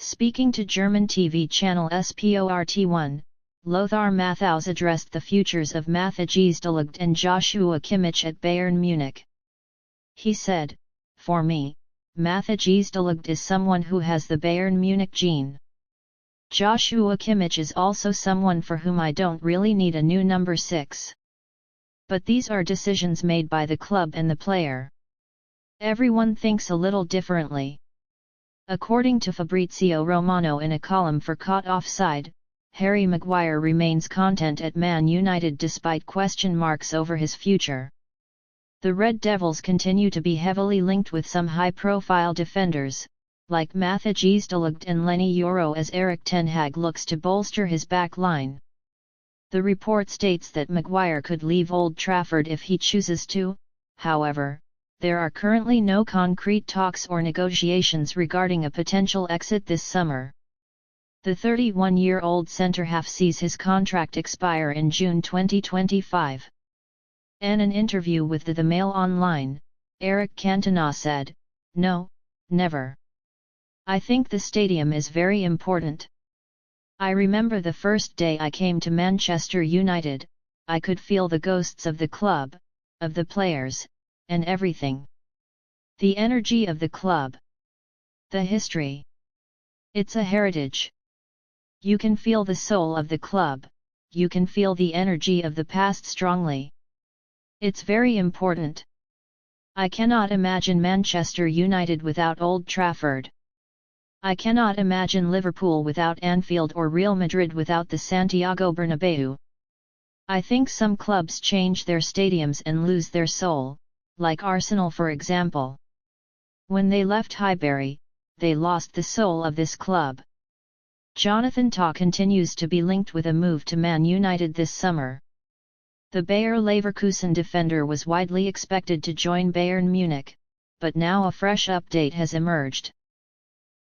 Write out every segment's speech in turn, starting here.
Speaking to German TV channel Sport1, Lothar Matthäus addressed the futures of Maguire de Ligt and Joshua Kimmich at Bayern Munich. He said, "For me, Maguire de Ligt is someone who has the Bayern Munich gene. Joshua Kimmich is also someone for whom I don't really need a new number 6. But these are decisions made by the club and the player. Everyone thinks a little differently." According to Fabrizio Romano in a column for Caught Offside, Harry Maguire remains content at Man United despite question marks over his future. The Red Devils continue to be heavily linked with some high-profile defenders, like Maguire de Ligt and Lenny Yoro, as Erik ten Hag looks to bolster his back line. The report states that Maguire could leave Old Trafford if he chooses to. However, there are currently no concrete talks or negotiations regarding a potential exit this summer. The 31-year-old centre-half sees his contract expire in June 2025. In an interview with the Mail Online, Eric Cantona said, "No, never. I think the stadium is very important. I remember the first day I came to Manchester United, I could feel the ghosts of the club, of the players, and everything. The energy of the club. The history. It's a heritage. You can feel the soul of the club, you can feel the energy of the past strongly. It's very important. I cannot imagine Manchester United without Old Trafford. I cannot imagine Liverpool without Anfield or Real Madrid without the Santiago Bernabeu. I think some clubs change their stadiums and lose their soul, like Arsenal for example. When they left Highbury, they lost the soul of this club." Jonathan Tah continues to be linked with a move to Man United this summer. The Bayer Leverkusen defender was widely expected to join Bayern Munich, but now a fresh update has emerged.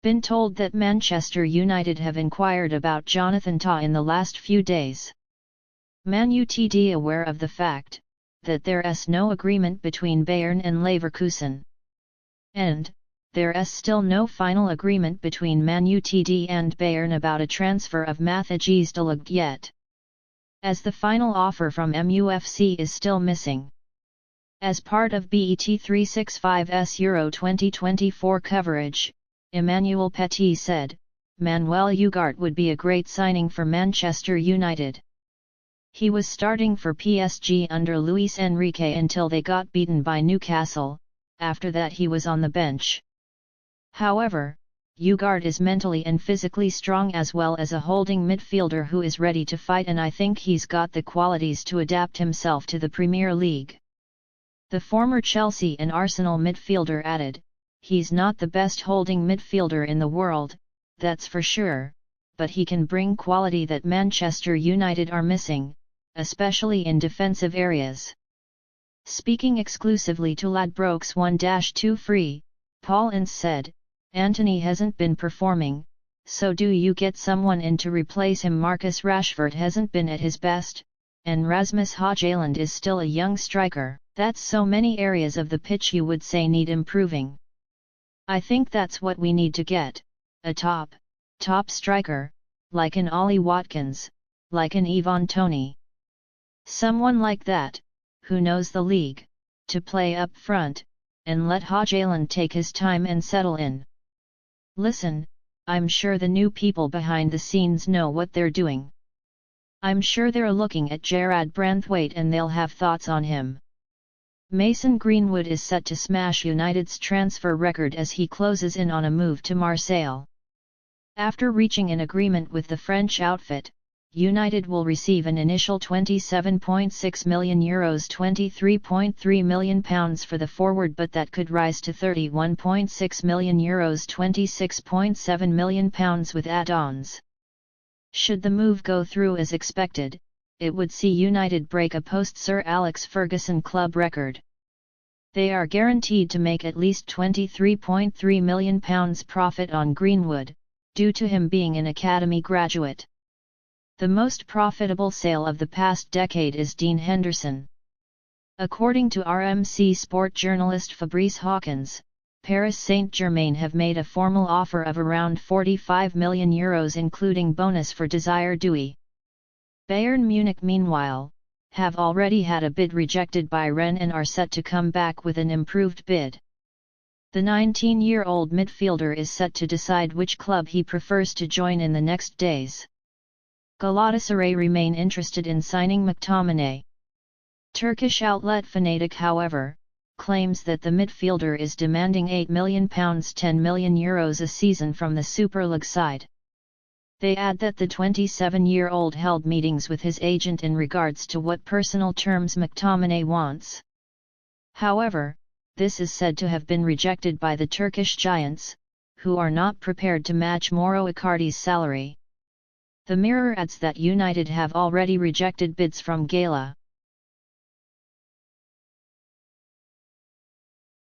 Been told that Manchester United have inquired about Jonathan Tah in the last few days. Man Utd aware of the fact that there is no agreement between Bayern and Leverkusen. And there is still no final agreement between Man Utd and Bayern about a transfer of Maguire de Ligt yet, as the final offer from MUFC is still missing. As part of BET365's Euro 2024 coverage, Emmanuel Petit said, "Manuel Ugarte would be a great signing for Manchester United. He was starting for PSG under Luis Enrique until they got beaten by Newcastle, after that he was on the bench. However, Ugarte is mentally and physically strong as well as a holding midfielder who is ready to fight, and I think he's got the qualities to adapt himself to the Premier League." The former Chelsea and Arsenal midfielder added, "He's not the best holding midfielder in the world, that's for sure, but he can bring quality that Manchester United are missing, especially in defensive areas." Speaking exclusively to Ladbrokes 1-2 Free, Paul Ince said, "Antony hasn't been performing, so do you get someone in to replace him? Marcus Rashford hasn't been at his best, and Rasmus Højlund is still a young striker. That's so many areas of the pitch you would say need improving. I think that's what we need to get, a top striker, like an Ollie Watkins, like an Ivan Toney. Someone like that, who knows the league, to play up front, and let Højlund take his time and settle in. Listen, I'm sure the new people behind the scenes know what they're doing. I'm sure they're looking at Gerard Branthwaite and they'll have thoughts on him." Mason Greenwood is set to smash United's transfer record as he closes in on a move to Marseille. After reaching an agreement with the French outfit, United will receive an initial €27.6 million £23.3 million for the forward, but that could rise to €31.6 million £26.7 million with add-ons. Should the move go through as expected, it would see United break a post-Sir Alex Ferguson club record. They are guaranteed to make at least £23.3 million profit on Greenwood, due to him being an academy graduate. The most profitable sale of the past decade is Dean Henderson. According to RMC Sport journalist Fabrice Hawkins, Paris Saint-Germain have made a formal offer of around €45 million including bonus for Desire Douy. Bayern Munich meanwhile, have already had a bid rejected by Rennes and are set to come back with an improved bid. The 19-year-old midfielder is set to decide which club he prefers to join in the next days. Galatasaray remain interested in signing McTominay. Turkish outlet Fanatic, however, claims that the midfielder is demanding £8 million €10 million a season from the Super League side. They add that the 27-year-old held meetings with his agent in regards to what personal terms McTominay wants. However, this is said to have been rejected by the Turkish giants, who are not prepared to match Mauro Icardi's salary. The Mirror adds that United have already rejected bids from Gala.